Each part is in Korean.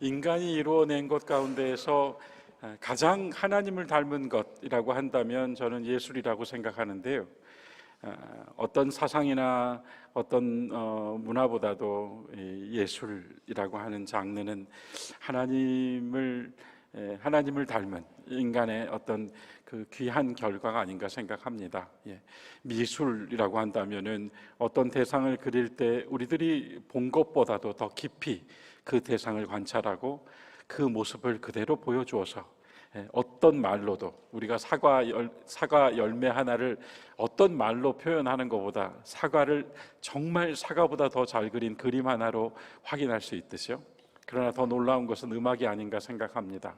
인간이 이루어낸 것 가운데에서 가장 하나님을 닮은 것이라고 한다면 저는 예술이라고 생각하는데요. 어떤 사상이나 어떤 문화보다도 예술이라고 하는 장르는 하나님을 닮은 인간의 어떤 그 귀한 결과가 아닌가 생각합니다. 미술이라고 한다면은 어떤 대상을 그릴 때 우리들이 본 것보다도 더 깊이 그 대상을 관찰하고 그 모습을 그대로 보여주어서 어떤 말로도 우리가 사과 열매 하나를 어떤 말로 표현하는 것보다 사과를 정말 사과보다 더 잘 그린 그림 하나로 확인할 수 있듯이요. 그러나 더 놀라운 것은 음악이 아닌가 생각합니다.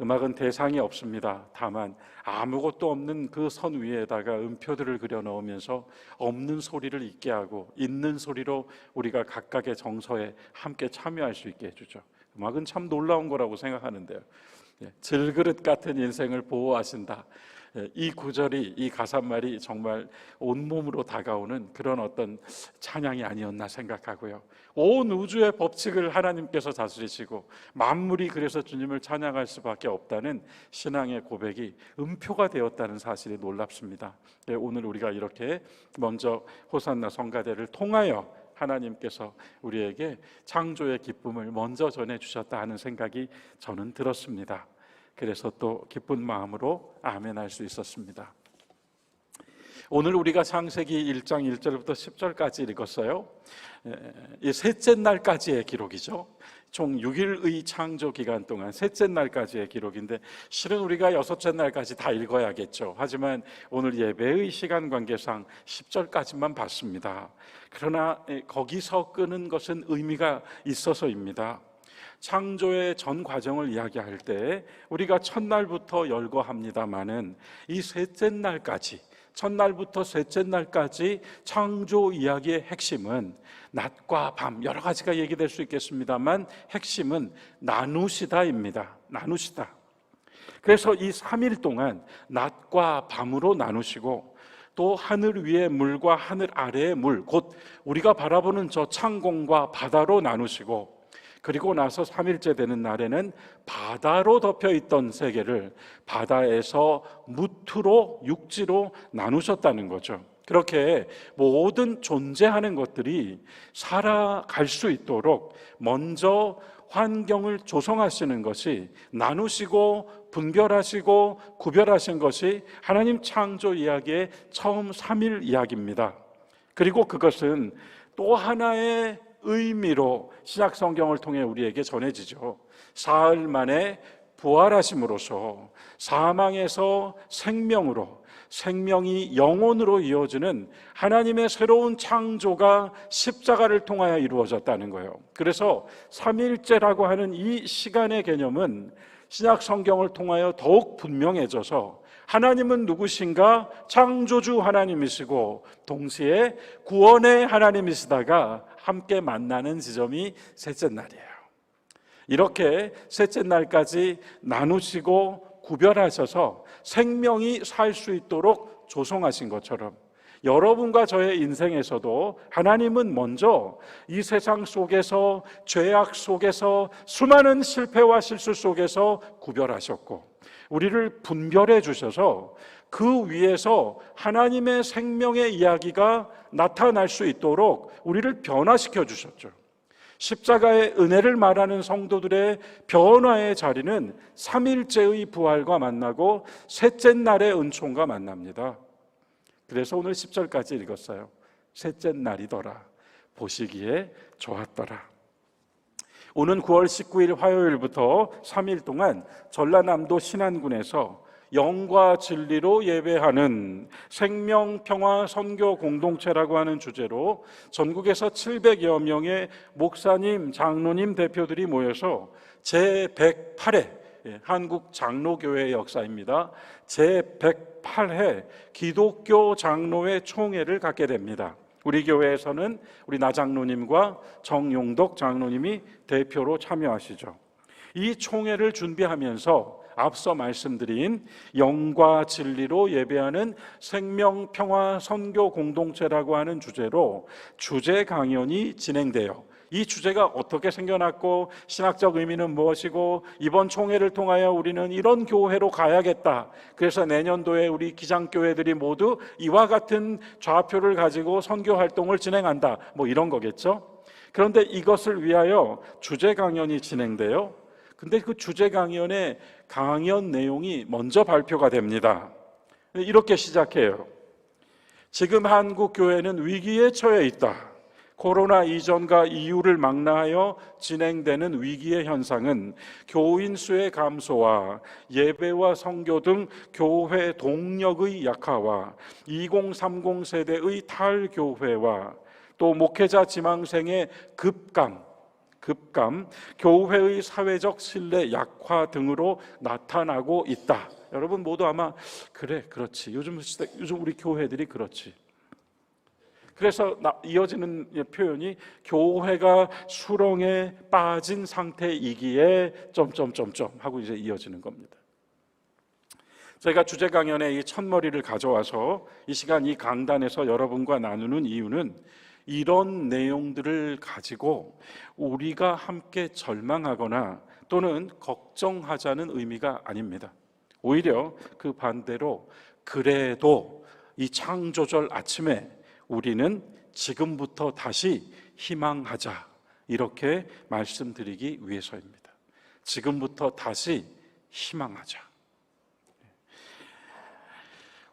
음악은 대상이 없습니다. 다만 아무것도 없는 그 선 위에다가 음표들을 그려 넣으면서 없는 소리를 있게 하고 있는 소리로 우리가 각각의 정서에 함께 참여할 수 있게 해주죠. 음악은 참 놀라운 거라고 생각하는데요. 질그릇 같은 인생을 보호하신다. 이 구절이, 이 가사말이 정말 온몸으로 다가오는 그런 어떤 찬양이 아니었나 생각하고요. 온 우주의 법칙을 하나님께서 다스리시고 만물이 그래서 주님을 찬양할 수밖에 없다는 신앙의 고백이 음표가 되었다는 사실이 놀랍습니다. 오늘 우리가 이렇게 먼저 호산나 성가대를 통하여 하나님께서 우리에게 창조의 기쁨을 먼저 전해주셨다 하는 생각이 저는 들었습니다. 그래서 또 기쁜 마음으로 아멘 할 수 있었습니다. 오늘 우리가 창세기 1장 1절부터 10절까지 읽었어요. 이 셋째 날까지의 기록이죠. 총 6일의 창조 기간 동안 셋째 날까지의 기록인데 실은 우리가 여섯째 날까지 다 읽어야겠죠. 하지만 오늘 예배의 시간 관계상 10절까지만 봤습니다. 그러나 거기서 끄는 것은 의미가 있어서입니다. 창조의 전 과정을 이야기할 때 우리가 첫날부터 열거합니다마는 이 셋째 날까지, 첫날부터 셋째 날까지 창조 이야기의 핵심은 낮과 밤 여러 가지가 얘기될 수 있겠습니다만 핵심은 나누시다입니다. 나누시다. 그래서 이 3일 동안 낮과 밤으로 나누시고 또 하늘 위의 물과 하늘 아래의 물, 곧 우리가 바라보는 저 창공과 바다로 나누시고 그리고 나서 3일째 되는 날에는 바다로 덮여있던 세계를 바다에서 무트로 육지로 나누셨다는 거죠. 그렇게 모든 존재하는 것들이 살아갈 수 있도록 먼저 환경을 조성하시는 것이, 나누시고 분별하시고 구별하신 것이 하나님 창조 이야기의 처음 3일 이야기입니다. 그리고 그것은 또 하나의 의미로 신약 성경을 통해 우리에게 전해지죠. 사흘 만에 부활하심으로써 사망에서 생명으로, 생명이 영혼으로 이어지는 하나님의 새로운 창조가 십자가를 통하여 이루어졌다는 거예요. 그래서 3일째라고 하는 이 시간의 개념은 신약 성경을 통하여 더욱 분명해져서 하나님은 누구신가? 창조주 하나님이시고 동시에 구원의 하나님이시다가 함께 만나는 지점이 셋째 날이에요. 이렇게 셋째 날까지 나누시고 구별하셔서 생명이 살 수 있도록 조성하신 것처럼 여러분과 저의 인생에서도 하나님은 먼저 이 세상 속에서, 죄악 속에서, 수많은 실패와 실수 속에서 구별하셨고 우리를 분별해 주셔서 그 위에서 하나님의 생명의 이야기가 나타날 수 있도록 우리를 변화시켜 주셨죠. 십자가의 은혜를 말하는 성도들의 변화의 자리는 3일째의 부활과 만나고 셋째 날의 은총과 만납니다. 그래서 오늘 10절까지 읽었어요. 셋째 날이더라. 보시기에 좋았더라. 오는 9월 19일 화요일부터 3일 동안 전라남도 신안군에서 영과 진리로 예배하는 생명, 평화, 선교 공동체라고 하는 주제로 전국에서 700여 명의 목사님, 장로님 대표들이 모여서 제108회 한국 장로교회의 역사입니다. 제108회 기독교 장로회 총회를 갖게 됩니다. 우리 교회에서는 우리 나 장로님과 정용덕 장로님이 대표로 참여하시죠. 이 총회를 준비하면서 앞서 말씀드린 영과 진리로 예배하는 생명, 평화, 선교 공동체라고 하는 주제로 주제 강연이 진행돼요. 이 주제가 어떻게 생겨났고 신학적 의미는 무엇이고 이번 총회를 통하여 우리는 이런 교회로 가야겠다. 그래서 내년도에 우리 기장교회들이 모두 이와 같은 좌표를 가지고 선교 활동을 진행한다. 뭐 이런 거겠죠. 그런데 이것을 위하여 주제 강연이 진행돼요. 근데 그 주제 강연의 강연 내용이 먼저 발표가 됩니다. 이렇게 시작해요. 지금 한국 교회는 위기에 처해 있다. 코로나 이전과 이후를 망라하여 진행되는 위기의 현상은 교인 수의 감소와 예배와 선교 등 교회 동력의 약화와 2030 세대의 탈교회와 또 목회자 지망생의 급감, 교회의 사회적 신뢰 약화 등으로 나타나고 있다. 여러분 모두 아마 그렇지. 요즘 우리 교회들이 그렇지. 그래서 이어지는 표현이 교회가 수렁에 빠진 상태이기에 점점점점 하고 이제 이어지는 겁니다. 저희가 주제 강연의 이 첫머리를 가져와서 이 시간 이 강단에서 여러분과 나누는 이유는 이런 내용들을 가지고 우리가 함께 절망하거나 또는 걱정하자는 의미가 아닙니다. 오히려 그 반대로 그래도 이 창조절 아침에 우리는 지금부터 다시 희망하자 이렇게 말씀드리기 위해서입니다. 지금부터 다시 희망하자.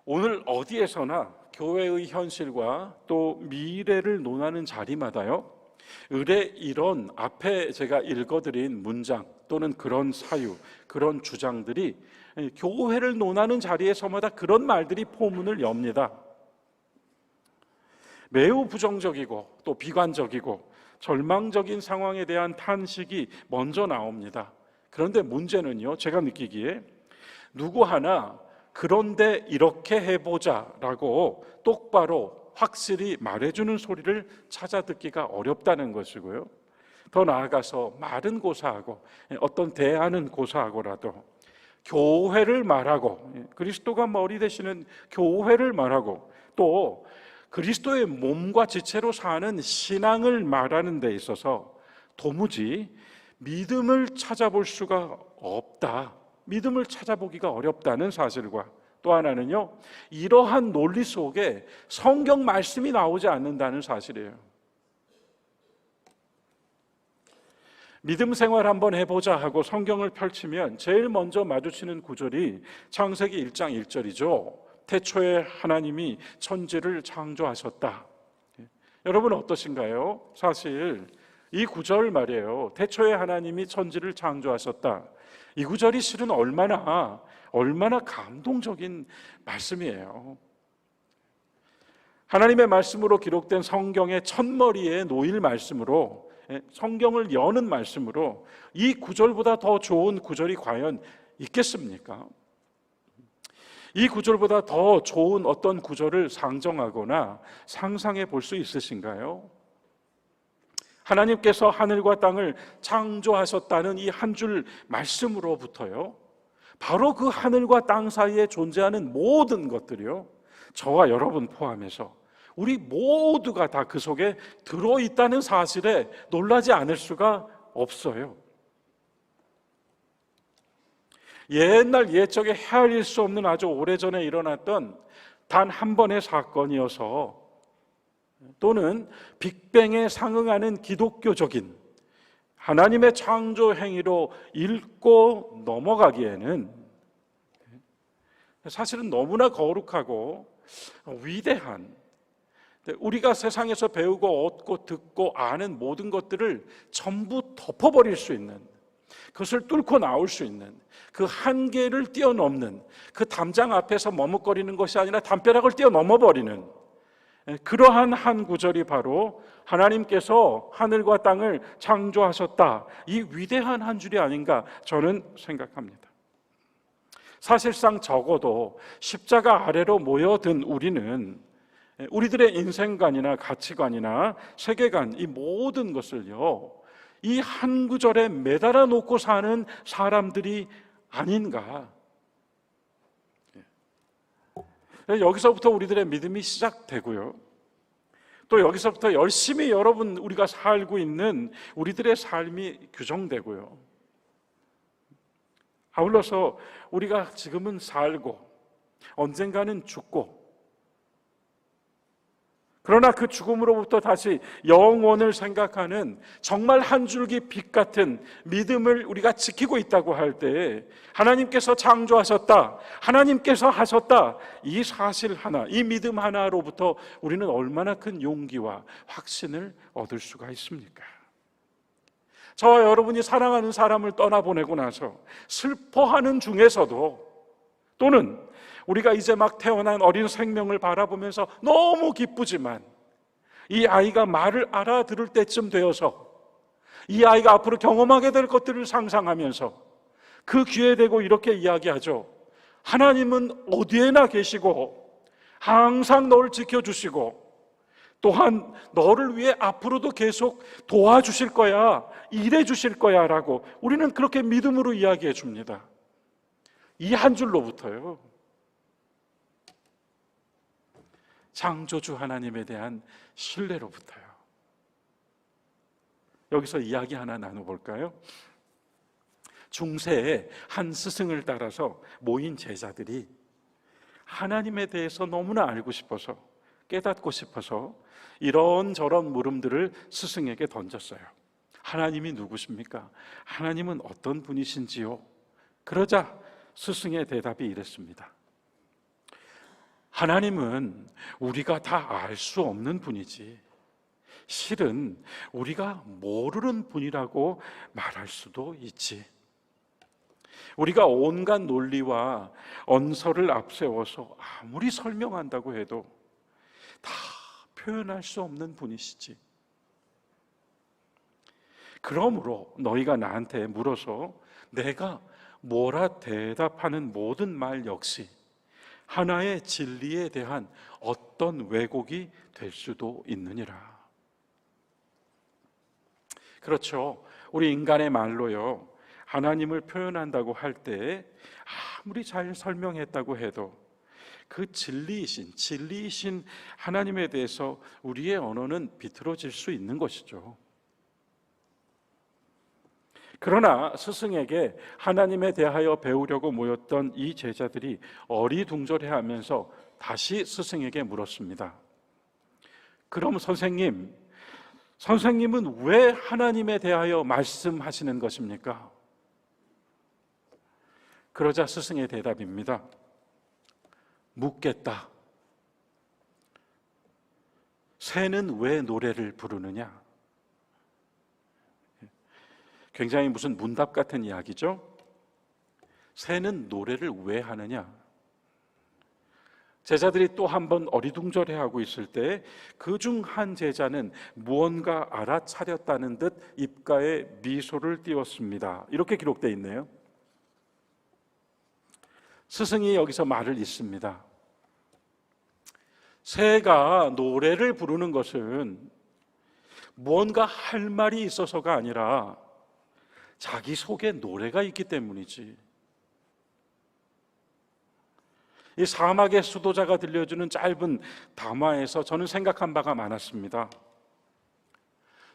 오늘 어디에서나 교회의 현실과 또 미래를 논하는 자리마다요, 의례 이런 앞에 제가 읽어드린 문장 또는 그런 사유, 그런 주장들이 교회를 논하는 자리에서마다 그런 말들이 포문을 엽니다. 매우 부정적이고 또 비관적이고 절망적인 상황에 대한 탄식이 먼저 나옵니다. 그런데 문제는요, 제가 느끼기에 누구 하나 그런데 이렇게 해보자라고 똑바로 확실히 말해주는 소리를 찾아 듣기가 어렵다는 것이고요. 더 나아가서 말은 고사하고 어떤 대안은 고사하고라도 교회를 말하고 그리스도가 머리 되시는 교회를 말하고 또 그리스도의 몸과 지체로 사는 신앙을 말하는 데 있어서 도무지 믿음을 찾아볼 수가 없다. 믿음을 찾아보기가 어렵다는 사실과 또 하나는요, 이러한 논리 속에 성경 말씀이 나오지 않는다는 사실이에요. 믿음 생활 한번 해보자 하고 성경을 펼치면 제일 먼저 마주치는 구절이 창세기 1장 1절이죠. 태초에 하나님이 천지를 창조하셨다. 여러분 어떠신가요? 사실 이 구절 말이에요. 태초에 하나님이 천지를 창조하셨다. 이 구절이 실은 얼마나 감동적인 말씀이에요. 하나님의 말씀으로 기록된 성경의 첫머리에 놓일 말씀으로, 성경을 여는 말씀으로 이 구절보다 더 좋은 구절이 과연 있겠습니까? 이 구절보다 더 좋은 어떤 구절을 상정하거나 상상해 볼 수 있으신가요? 하나님께서 하늘과 땅을 창조하셨다는 이 한 줄 말씀으로부터요, 바로 그 하늘과 땅 사이에 존재하는 모든 것들이요, 저와 여러분 포함해서 우리 모두가 다 그 속에 들어있다는 사실에 놀라지 않을 수가 없어요. 옛날 옛적에 헤아릴 수 없는 아주 오래전에 일어났던 단 한 번의 사건이어서 또는 빅뱅에 상응하는 기독교적인 하나님의 창조 행위로 읽고 넘어가기에는 사실은 너무나 거룩하고 위대한, 우리가 세상에서 배우고 얻고 듣고 아는 모든 것들을 전부 덮어버릴 수 있는, 그것을 뚫고 나올 수 있는 그 한계를 뛰어넘는, 그 담장 앞에서 머뭇거리는 것이 아니라 담벼락을 뛰어넘어버리는 그러한 한 구절이 바로 하나님께서 하늘과 땅을 창조하셨다, 이 위대한 한 줄이 아닌가 저는 생각합니다. 사실상 적어도 십자가 아래로 모여든 우리는 우리들의 인생관이나 가치관이나 세계관, 이 모든 것을요, 이 한 구절에 매달아 놓고 사는 사람들이 아닌가. 여기서부터 우리들의 믿음이 시작되고요, 또 여기서부터 열심히 여러분 우리가 살고 있는 우리들의 삶이 규정되고요. 아울러서 우리가 지금은 살고 언젠가는 죽고, 그러나 그 죽음으로부터 다시 영원을 생각하는 정말 한 줄기 빛 같은 믿음을 우리가 지키고 있다고 할 때, 하나님께서 창조하셨다, 하나님께서 하셨다, 이 사실 하나, 이 믿음 하나로부터 우리는 얼마나 큰 용기와 확신을 얻을 수가 있습니까? 저와 여러분이 사랑하는 사람을 떠나보내고 나서 슬퍼하는 중에서도, 또는 우리가 이제 막 태어난 어린 생명을 바라보면서 너무 기쁘지만 이 아이가 말을 알아들을 때쯤 되어서 이 아이가 앞으로 경험하게 될 것들을 상상하면서 그 귀에 대고 이렇게 이야기하죠. 하나님은 어디에나 계시고 항상 너를 지켜주시고 또한 너를 위해 앞으로도 계속 도와주실 거야, 일해 주실 거야 라고 우리는 그렇게 믿음으로 이야기해 줍니다. 이 한 줄로부터요, 창조주 하나님에 대한 신뢰로부터요. 여기서 이야기 하나 나눠볼까요? 중세에 한 스승을 따라서 모인 제자들이 하나님에 대해서 너무나 알고 싶어서, 깨닫고 싶어서 이런저런 물음들을 스승에게 던졌어요. 하나님이 누구십니까? 하나님은 어떤 분이신지요? 그러자 스승의 대답이 이랬습니다. 하나님은 우리가 다 알 수 없는 분이지, 실은 우리가 모르는 분이라고 말할 수도 있지. 우리가 온갖 논리와 언서를 앞세워서 아무리 설명한다고 해도 다 표현할 수 없는 분이시지. 그러므로 너희가 나한테 물어서 내가 뭐라 대답하는 모든 말 역시 하나의 진리에 대한 어떤 왜곡이 될 수도 있느니라. 그렇죠. 우리 인간의 말로요, 하나님을 표현한다고 할 때 아무리 잘 설명했다고 해도 그 진리이신 하나님에 대해서 우리의 언어는 비틀어질 수 있는 것이죠. 그러나 스승에게 하나님에 대하여 배우려고 모였던 이 제자들이 어리둥절해하면서 다시 스승에게 물었습니다. 그럼 선생님은 왜 하나님에 대하여 말씀하시는 것입니까? 그러자 스승의 대답입니다. 묻겠다. 새는 왜 노래를 부르느냐? 굉장히 무슨 문답 같은 이야기죠? 새는 노래를 왜 하느냐? 제자들이 또 한 번 어리둥절해하고 있을 때 그 중 한 제자는 무언가 알아차렸다는 듯 입가에 미소를 띄웠습니다. 이렇게 기록되어 있네요. 스승이 여기서 말을 잇습니다. 새가 노래를 부르는 것은 무언가 할 말이 있어서가 아니라 자기 속에 노래가 있기 때문이지. 이 사막의 수도자가 들려주는 짧은 담화에서 저는 생각한 바가 많았습니다.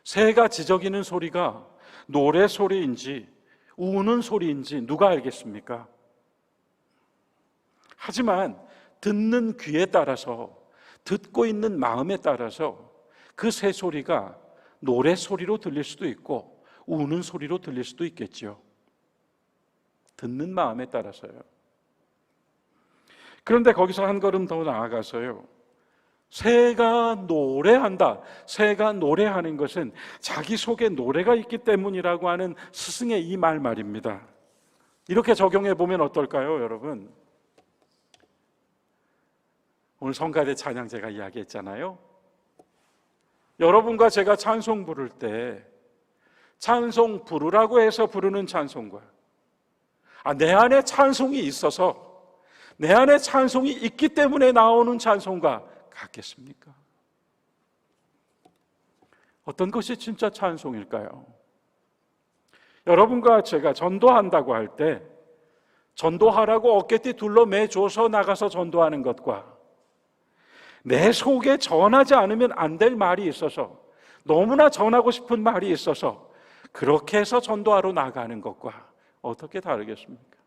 새가 지저귀는 소리가 노래 소리인지 우는 소리인지 누가 알겠습니까? 하지만 듣는 귀에 따라서, 듣고 있는 마음에 따라서 그 새 소리가 노래 소리로 들릴 수도 있고 우는 소리로 들릴 수도 있겠죠. 듣는 마음에 따라서요. 그런데 거기서 한 걸음 더 나아가서요, 새가 노래한다, 새가 노래하는 것은 자기 속에 노래가 있기 때문이라고 하는 스승의 이 말입니다. 이렇게 적용해 보면 어떨까요, 여러분? 오늘 성가대 찬양 제가 이야기했잖아요. 여러분과 제가 찬송 부를 때 찬송 부르라고 해서 부르는 찬송과 내 안에 찬송이 있어서, 내 안에 찬송이 있기 때문에 나오는 찬송과 같겠습니까? 어떤 것이 진짜 찬송일까요? 여러분과 제가 전도한다고 할 때 전도하라고 어깨띠 둘러매줘서 나가서 전도하는 것과 내 속에 전하지 않으면 안 될 말이 있어서, 너무나 전하고 싶은 말이 있어서 그렇게 해서 전도하러 나가는 것과 어떻게 다르겠습니까?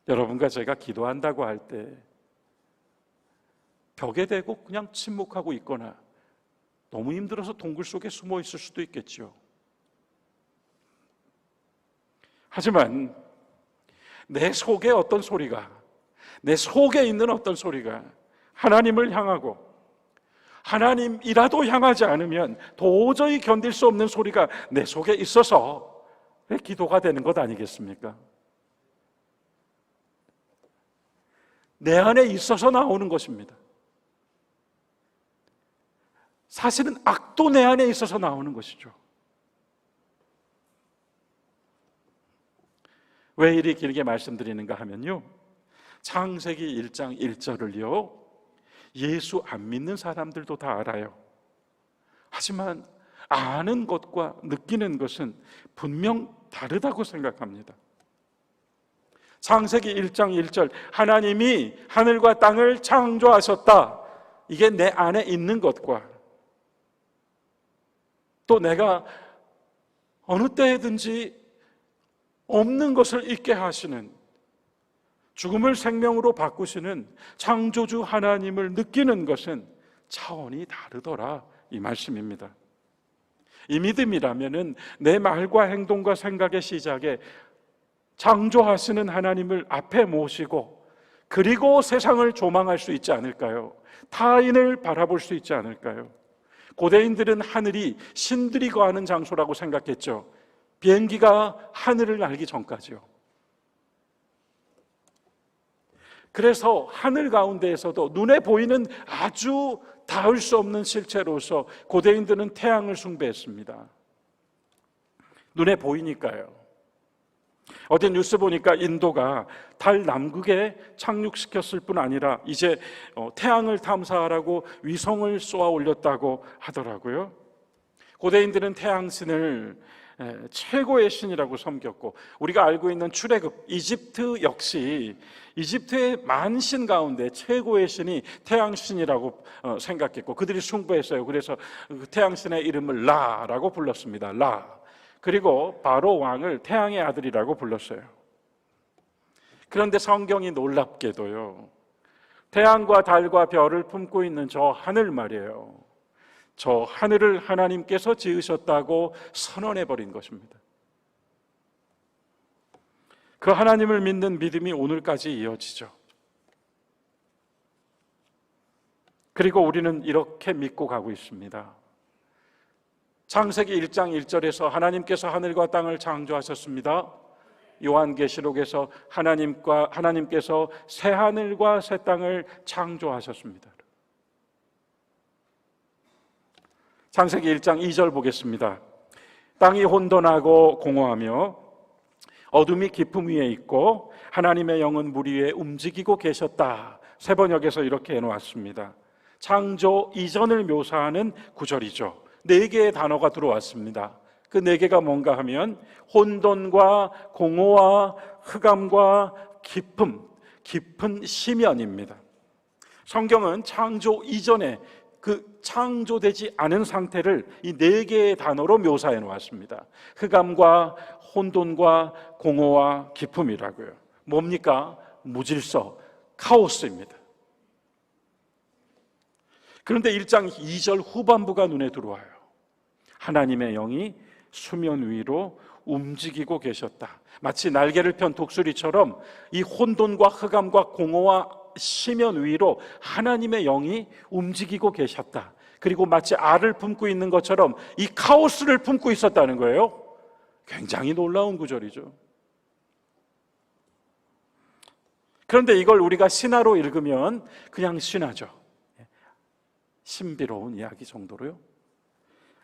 여러분과 제가 기도한다고 할 때 벽에 대고 그냥 침묵하고 있거나 너무 힘들어서 동굴 속에 숨어 있을 수도 있겠죠. 하지만 내 속에 어떤 소리가, 내 속에 있는 어떤 소리가 하나님을 향하고, 하나님이라도 향하지 않으면 도저히 견딜 수 없는 소리가 내 속에 있어서 기도가 되는 것 아니겠습니까? 내 안에 있어서 나오는 것입니다. 사실은 악도 내 안에 있어서 나오는 것이죠. 왜 이리 길게 말씀드리는가 하면요, 창세기 1장 1절을요 예수 안 믿는 사람들도 다 알아요. 하지만 아는 것과 느끼는 것은 분명 다르다고 생각합니다. 창세기 1장 1절, 하나님이 하늘과 땅을 창조하셨다, 이게 내 안에 있는 것과, 또 내가 어느 때든지 없는 것을 있게 하시는, 죽음을 생명으로 바꾸시는 창조주 하나님을 느끼는 것은 차원이 다르더라, 이 말씀입니다. 이 믿음이라면은 내 말과 행동과 생각의 시작에 창조하시는 하나님을 앞에 모시고, 그리고 세상을 조망할 수 있지 않을까요? 타인을 바라볼 수 있지 않을까요? 고대인들은 하늘이 신들이 거하는 장소라고 생각했죠. 비행기가 하늘을 날기 전까지요. 그래서 하늘 가운데에서도 눈에 보이는 아주 닿을 수 없는 실체로서 고대인들은 태양을 숭배했습니다. 눈에 보이니까요. 어제 뉴스 보니까 인도가 달 남극에 착륙시켰을 뿐 아니라 이제 태양을 탐사하라고 위성을 쏘아 올렸다고 하더라고요. 고대인들은 태양신을 최고의 신이라고 섬겼고, 우리가 알고 있는 출애굽 이집트 역시 이집트의 만신 가운데 최고의 신이 태양신이라고 생각했고 그들이 숭배했어요. 그래서 그 태양신의 이름을 라라고 불렀습니다. 라. 그리고 바로 왕을 태양의 아들이라고 불렀어요. 그런데 성경이 놀랍게도요, 태양과 달과 별을 품고 있는 저 하늘 말이에요, 저 하늘을 하나님께서 지으셨다고 선언해버린 것입니다. 그 하나님을 믿는 믿음이 오늘까지 이어지죠. 그리고 우리는 이렇게 믿고 가고 있습니다. 창세기 1장 1절에서 하나님께서 하늘과 땅을 창조하셨습니다. 요한계시록에서 하나님께서 새 하늘과 새 땅을 창조하셨습니다. 창세기 1장 2절 보겠습니다. 땅이 혼돈하고 공허하며 어둠이 깊음 위에 있고 하나님의 영은 물 위에 움직이고 계셨다. 세 번역에서 이렇게 해놓았습니다. 창조 이전을 묘사하는 구절이죠. 4개의 단어가 들어왔습니다. 그 4개가 뭔가 하면 혼돈과 공허와 흑암과 깊은 심연입니다. 성경은 창조 이전에 그 창조되지 않은 상태를 이 4개의 단어로 묘사해 놓았습니다. 흑암과 혼돈과 공허와 깊음이라고요. 뭡니까? 무질서, 카오스입니다. 그런데 1장 2절 후반부가 눈에 들어와요. 하나님의 영이 수면 위로 움직이고 계셨다. 마치 날개를 편 독수리처럼 이 혼돈과 흑암과 공허와 심연 위로 하나님의 영이 움직이고 계셨다. 그리고 마치 알을 품고 있는 것처럼 이 카오스를 품고 있었다는 거예요. 굉장히 놀라운 구절이죠. 그런데 이걸 우리가 신화로 읽으면 그냥 신화죠. 신비로운 이야기 정도로요.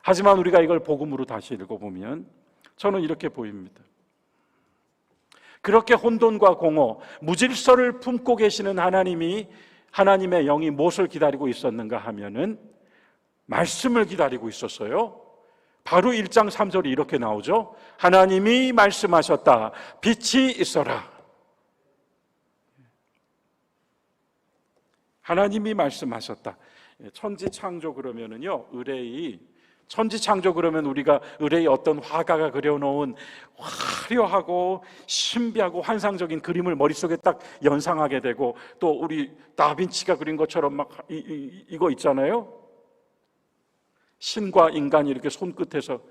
하지만 우리가 이걸 복음으로 다시 읽어보면 저는 이렇게 보입니다. 그렇게 혼돈과 공허, 무질서를 품고 계시는 하나님의 영이 무엇을 기다리고 있었는가 하면은 말씀을 기다리고 있었어요. 바로 1장 3절이 이렇게 나오죠. 하나님이 말씀하셨다. 빛이 있어라. 하나님이 말씀하셨다. 천지 창조 그러면은요, 의뢰의 천지 창조 그러면 우리가 의뢰의 어떤 화가가 그려놓은 화려하고 신비하고 환상적인 그림을 머릿속에 딱 연상하게 되고, 또 우리 다빈치가 그린 것처럼 막 이거 있잖아요. 신과 인간이 이렇게 손끝에서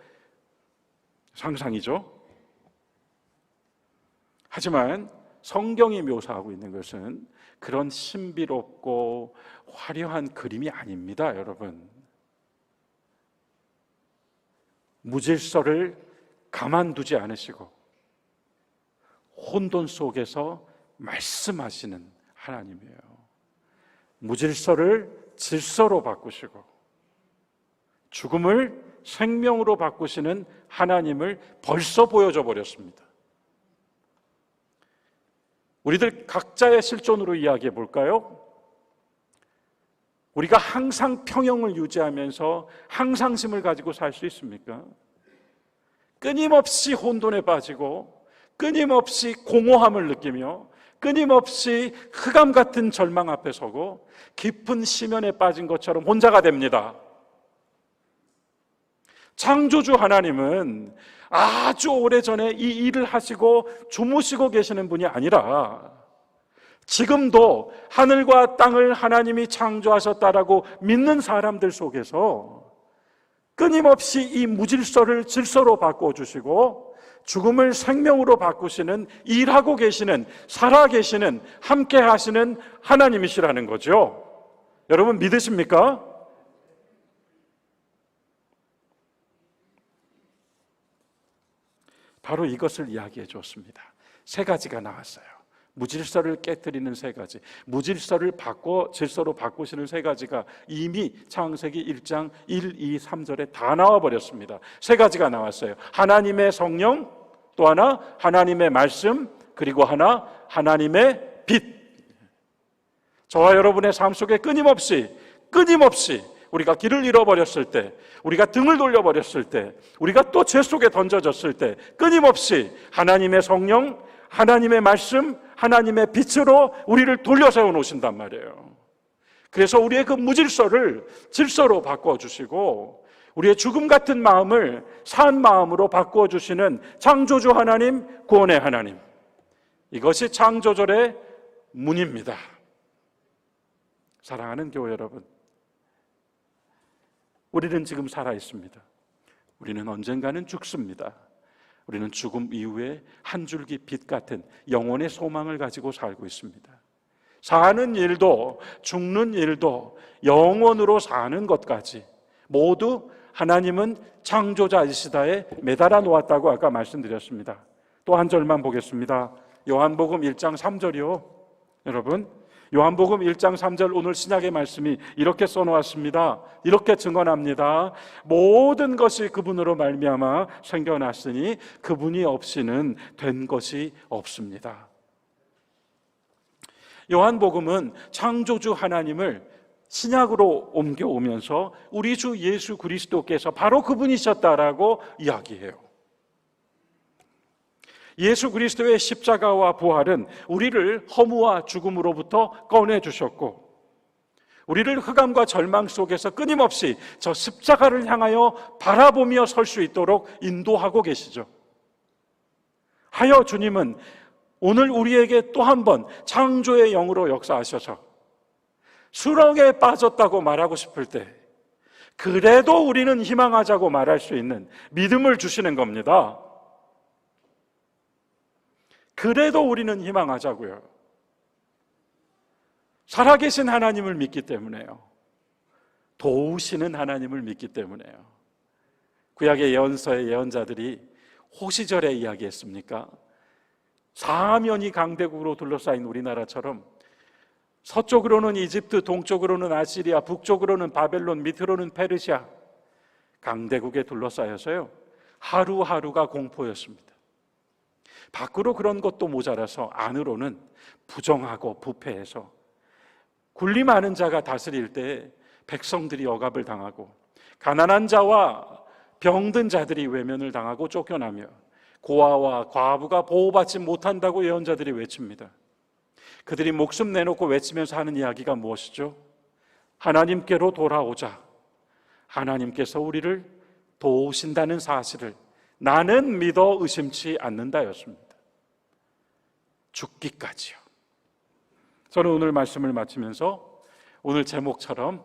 상상이죠. 하지만 성경이 묘사하고 있는 것은 그런 신비롭고 화려한 그림이 아닙니다, 여러분. 무질서를 가만두지 않으시고 혼돈 속에서 말씀하시는 하나님이에요. 무질서를 질서로 바꾸시고 죽음을 생명으로 바꾸시는 하나님을 벌써 보여줘 버렸습니다. 우리들 각자의 실존으로 이야기해 볼까요? 우리가 항상 평형을 유지하면서 항상심을 가지고 살 수 있습니까? 끊임없이 혼돈에 빠지고 끊임없이 공허함을 느끼며 끊임없이 흑암 같은 절망 앞에 서고 깊은 심연에 빠진 것처럼 혼자가 됩니다. 창조주 하나님은 아주 오래전에 이 일을 하시고 주무시고 계시는 분이 아니라 지금도 하늘과 땅을 하나님이 창조하셨다라고 믿는 사람들 속에서 끊임없이 이 무질서를 질서로 바꿔주시고 죽음을 생명으로 바꾸시는, 일하고 계시는, 살아계시는, 함께 하시는 하나님이시라는 거죠. 여러분 믿으십니까? 바로 이것을 이야기해 줬습니다. 세 가지가 나왔어요. 무질서를 깨뜨리는 세 가지, 무질서를 바꿔 질서로 바꾸시는 세 가지가 이미 창세기 1장 1, 2, 3절에 다 나와버렸습니다. 세 가지가 나왔어요. 하나님의 성령, 또 하나 하나님의 말씀, 그리고 하나 하나님의 빛. 저와 여러분의 삶 속에 끊임없이 우리가 길을 잃어버렸을 때, 우리가 등을 돌려버렸을 때, 우리가 또 죄 속에 던져졌을 때 끊임없이 하나님의 성령, 하나님의 말씀, 하나님의 빛으로 우리를 돌려세워 놓으신단 말이에요. 그래서 우리의 그 무질서를 질서로 바꿔주시고 우리의 죽음 같은 마음을 산 마음으로 바꿔주시는 창조주 하나님, 구원의 하나님, 이것이 창조절의 문입니다. 사랑하는 교회 여러분, 우리는 지금 살아있습니다. 우리는 언젠가는 죽습니다. 우리는 죽음 이후에 한 줄기 빛 같은 영혼의 소망을 가지고 살고 있습니다. 사는 일도 죽는 일도 영원으로 사는 것까지 모두 하나님은 창조자이시다에 매달아 놓았다고 아까 말씀드렸습니다. 또 한 절만 보겠습니다. 요한복음 1장 3절이요. 여러분, 요한복음 1장 3절 오늘 신약의 말씀이 이렇게 써놓았습니다. 이렇게 증언합니다. 모든 것이 그분으로 말미암아 생겨났으니 그분이 없이는 된 것이 없습니다. 요한복음은 창조주 하나님을 신약으로 옮겨오면서 우리 주 예수 그리스도께서 바로 그분이셨다라고 이야기해요. 예수 그리스도의 십자가와 부활은 우리를 허무와 죽음으로부터 꺼내주셨고 우리를 흑암과 절망 속에서 끊임없이 저 십자가를 향하여 바라보며 설 수 있도록 인도하고 계시죠. 하여 주님은 오늘 우리에게 또 한 번 창조의 영으로 역사하셔서 수렁에 빠졌다고 말하고 싶을 때 그래도 우리는 희망하자고 말할 수 있는 믿음을 주시는 겁니다. 그래도 우리는 희망하자고요. 살아계신 하나님을 믿기 때문에요. 도우시는 하나님을 믿기 때문에요. 구약의 예언서의 예언자들이 호시절에 이야기했습니까? 사면이 강대국으로 둘러싸인 우리나라처럼 서쪽으로는 이집트, 동쪽으로는 아시리아, 북쪽으로는 바벨론, 밑으로는 페르시아, 강대국에 둘러싸여서요 하루하루가 공포였습니다. 밖으로 그런 것도 모자라서 안으로는 부정하고 부패해서 굴림 많은 자가 다스릴 때 백성들이 억압을 당하고 가난한 자와 병든 자들이 외면을 당하고 쫓겨나며 고아와 과부가 보호받지 못한다고 예언자들이 외칩니다. 그들이 목숨 내놓고 외치면서 하는 이야기가 무엇이죠? 하나님께로 돌아오자. 하나님께서 우리를 도우신다는 사실을 나는 믿어 의심치 않는다였습니다. 죽기까지요. 저는 오늘 말씀을 마치면서 오늘 제목처럼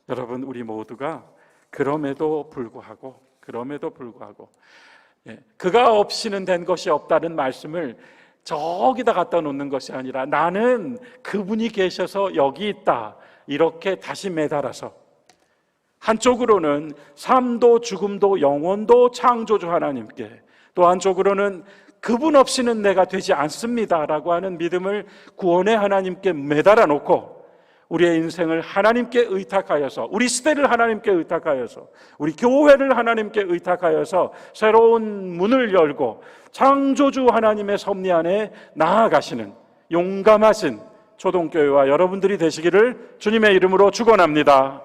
여러분 우리 모두가 그럼에도 불구하고 그가 없이는 된 것이 없다는 말씀을 저기다 갖다 놓는 것이 아니라 나는 그분이 계셔서 여기 있다 이렇게 다시 매달아서 한쪽으로는 삶도 죽음도 영혼도 창조주 하나님께, 또 한쪽으로는 그분 없이는 내가 되지 않습니다라고 하는 믿음을 구원의 하나님께 매달아 놓고 우리의 인생을 하나님께 의탁하여서, 우리 시대를 하나님께 의탁하여서, 우리 교회를 하나님께 의탁하여서 새로운 문을 열고 창조주 하나님의 섭리 안에 나아가시는 용감하신 초동교회와 여러분들이 되시기를 주님의 이름으로 축원합니다.